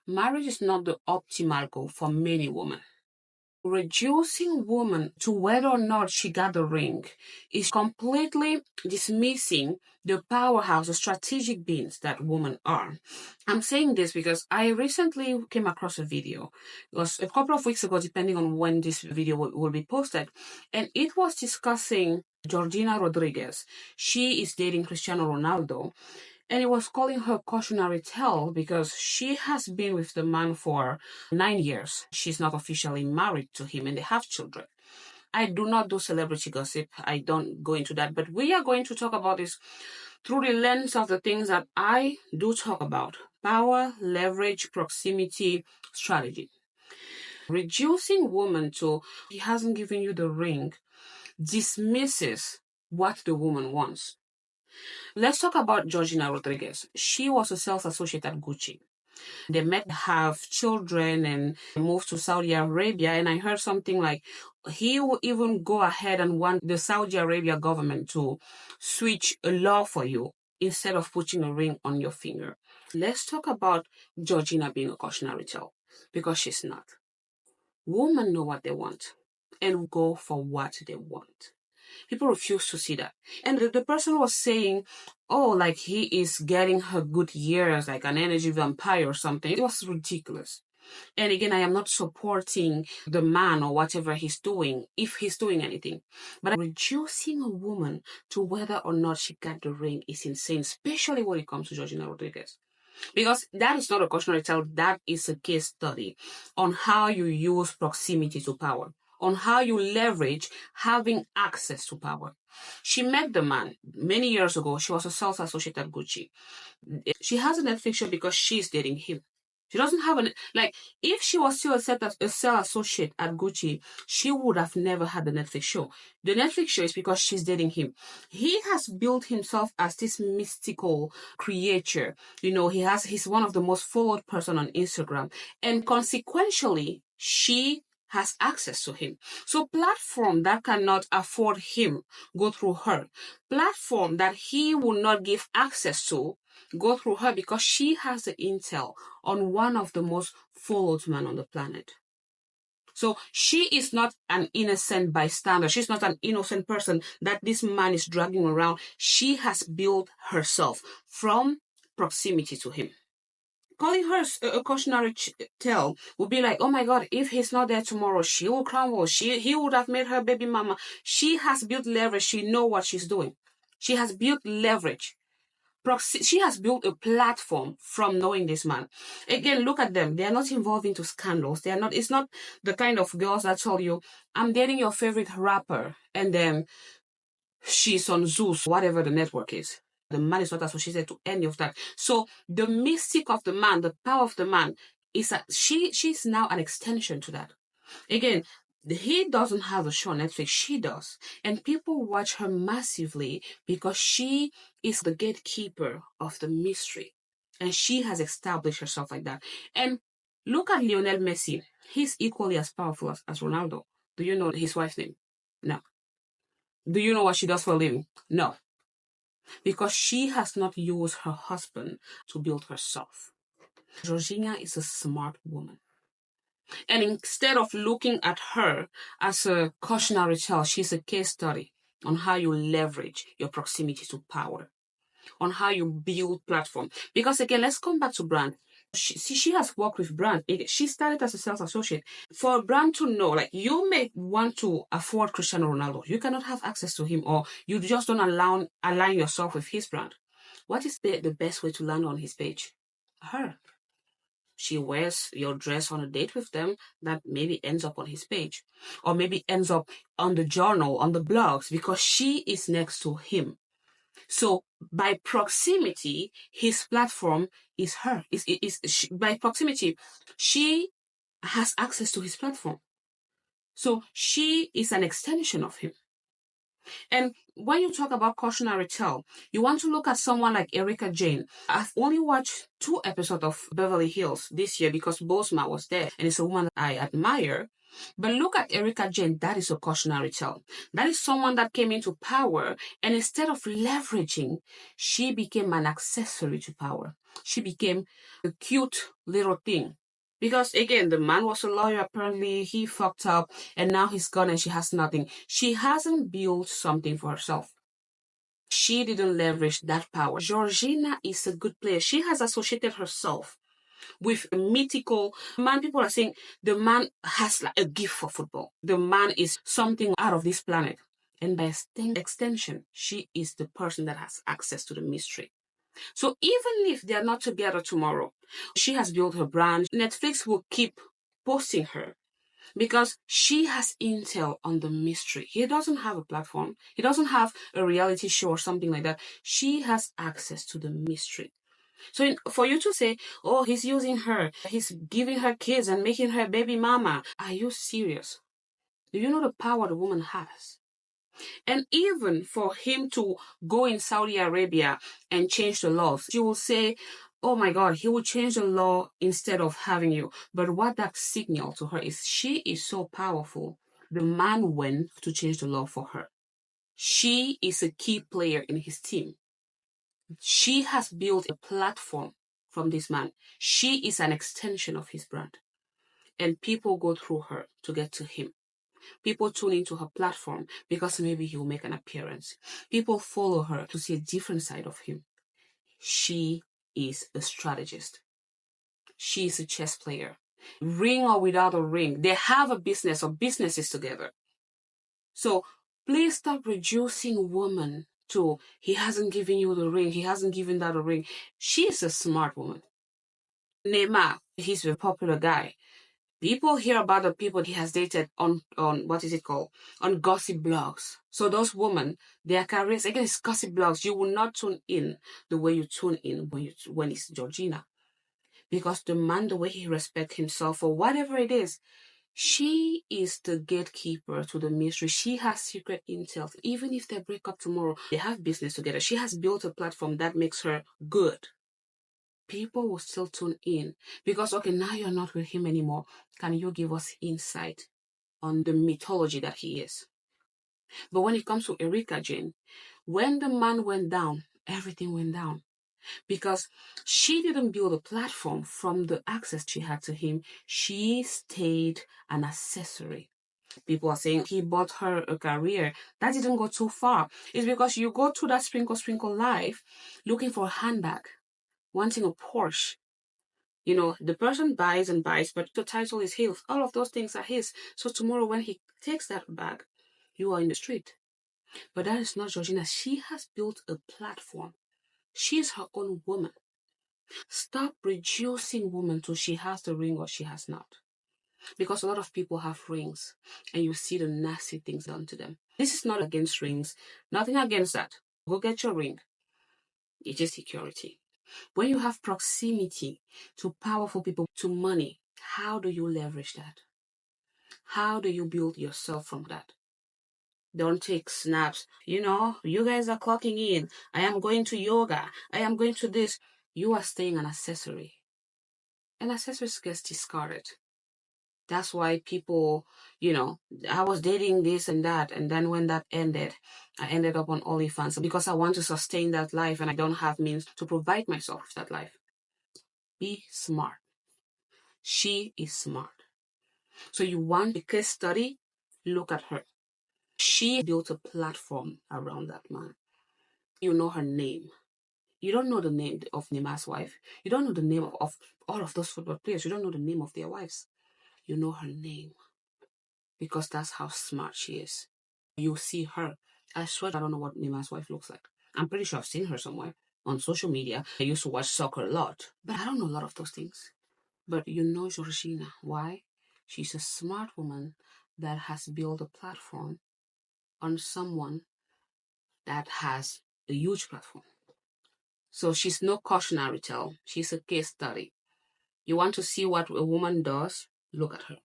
marriage is not the optimal goal for many women. Reducing women to whether or not she got the ring is completely dismissing the powerhouse, the strategic beings that women are. I'm saying this because I recently came across a video. It was a couple of weeks ago, depending on when this video will be posted, and it was discussing Georgina Rodríguez. She is dating Cristiano Ronaldo, and it was calling her cautionary tale because she has been with the man for 9 years. She's not officially married to him, and they have children. I do not do celebrity gossip. I don't go into that. But we are going to talk about this through the lens of the things that I do talk about: power, leverage, proximity, strategy. Reducing woman to he hasn't given you the ring dismisses what the woman wants. Let's talk about Georgina Rodríguez. She was a sales associate at Gucci. They met, have children, and moved to Saudi Arabia. And I heard something like he will even go ahead and want the Saudi Arabia government to switch a law for you instead of putting a ring on your finger. Let's talk about Georgina being a cautionary tale, because she's not. Women know what they want and go for what they want. People refuse to see that. And the person was saying, oh, like he is getting her good years, like an energy vampire or something. It was ridiculous. And again, I am not supporting the man or whatever he's doing, if he's doing anything. But reducing a woman to whether or not she got the ring is insane, especially when it comes to Georgina Rodríguez. Because that is not a cautionary tale, that is a case study on how you use proximity to power, on how you leverage having access to power. She met the man many years ago. She was a sales associate at Gucci. She has a Netflix show because she's dating him. She doesn't have if she was still a sales associate at Gucci, she would have never had the Netflix show. The Netflix show is because she's dating him. He has built himself as this mystical creature. He's one of the most followed person on Instagram. And consequentially, she has access to him. So platform that cannot afford him, go through her. Platform that he will not give access to, go through her, because she has the intel on one of the most followed men on the planet. So she is not an innocent bystander. She's not an innocent person that this man is dragging around. She has built herself from proximity to him. Calling her a cautionary tale would be like, oh my God, if he's not there tomorrow, she will crumble. He would have made her baby mama. She has built leverage. She knows what she's doing. She has built leverage. She has built a platform from knowing this man. Again, look at them. They are not involved into scandals. It's not the kind of girls that tell you, I'm dating your favorite rapper, and then she's on Zeus, whatever the network is. The man is not associated to any of that. So the mystic of the man, the power of the man, is that she's now an extension to that. Again, he doesn't have a show on Netflix. She does. And people watch her massively because she is the gatekeeper of the mystery. And she has established herself like that. And look at Lionel Messi. He's equally as powerful as Ronaldo. Do you know his wife's name? No. Do you know what she does for a living? No. Because she has not used her husband to build herself. Georgina is a smart woman. And instead of looking at her as a cautionary tale, she's a case study on how you leverage your proximity to power, on how you build platform. Because again, let's come back to brand. She has worked with brand. She started as a sales associate. For a brand to know, like, you may want to afford Cristiano Ronaldo. You cannot have access to him, or you just don't align yourself with his brand. What is the best way to land on his page? Her. She wears your dress on a date with them, that maybe ends up on his page, or maybe ends up on the journal, on the blogs, because she is next to him. So by proximity, his platform is her. By proximity, she has access to his platform. So she is an extension of him. And when you talk about cautionary tale, you want to look at someone like Erika Jayne. I've only watched 2 episodes of Beverly Hills this year because Bosma was there, and it's a woman I admire. But look at Erika Jayne. That is a cautionary tale. That is someone that came into power, and instead of leveraging, she became an accessory to power. She became a cute little thing. Because again, the man was a lawyer, apparently he fucked up, and now he's gone and she has nothing. She hasn't built something for herself. She didn't leverage that power. Georgina is a good player. She has associated herself with a mythical man. People are saying the man has like a gift for football. The man is something out of this planet. And by extension, she is the person that has access to the mystery. So even if they are not together tomorrow, she has built her brand. Netflix will keep posting her because she has intel on the mystery. He doesn't have a platform. He doesn't have a reality show or something like that. She has access to the mystery. So for you to say, oh, he's using her, he's giving her kids and making her baby mama. Are you serious? Do you know the power the woman has? And even for him to go in Saudi Arabia and change the laws, you will say, oh my God, he will change the law instead of having you. But what that signal to her is she is so powerful. The man went to change the law for her. She is a key player in his team. She has built a platform from this man. She is an extension of his brand. And people go through her to get to him. People tune into her platform because maybe he'll make an appearance. People follow her to see a different side of him. She is a strategist. She is a chess player. Ring or without a ring, they have a business or businesses together. So please stop reducing woman to he hasn't given you the ring, he hasn't given that a ring. She is a smart woman. Neymar, he's a popular guy. People hear about the people he has dated on what is it called? On gossip blogs. So those women, their careers, again, it's gossip blogs. You will not tune in the way you tune in when it's Georgina. Because the man, the way he respects himself or whatever it is, she is the gatekeeper to the mystery. She has secret intel. Even if they break up tomorrow, they have business together. She has built a platform that makes her good. People will still tune in because, okay, now you're not with him anymore. Can you give us insight on the mythology that he is? But when it comes to Erika Jane, when the man went down, everything went down because she didn't build a platform from the access she had to him. She stayed an accessory. People are saying he bought her a career. That didn't go too far. It's because you go through that sprinkle life looking for a handbag, wanting a Porsche. You know, the person buys and buys, but the title is his. All of those things are his. So tomorrow when he takes that bag, you are in the street. But that is not Georgina. She has built a platform. She is her own woman. Stop reducing woman to she has the ring or she has not. Because a lot of people have rings and you see the nasty things done to them. This is not against rings. Nothing against that. Go get your ring. It is security. When you have proximity to powerful people, to money, how do you leverage that? How do you build yourself from that? Don't take snaps. You know, you guys are clocking in. I am going to yoga. I am going to this. You are staying an accessory. And accessories gets discarded. That's why people, you know, I was dating this and that. And then when that ended, I ended up on OnlyFans because I want to sustain that life and I don't have means to provide myself with that life. Be smart. She is smart. So you want a case study? Look at her. She built a platform around that man. You know her name. You don't know the name of Neymar's wife. You don't know the name of all of those football players. You don't know the name of their wives. You know her name because that's how smart she is. You see her. I swear I don't know what Neymar's wife looks like. I'm pretty sure I've seen her somewhere on social media. I used to watch soccer a lot, but I don't know a lot of those things. But you know Georgina. Why? She's a smart woman that has built a platform on someone that has a huge platform. So she's no cautionary tale. She's a case study. You want to see what a woman does? Look at her.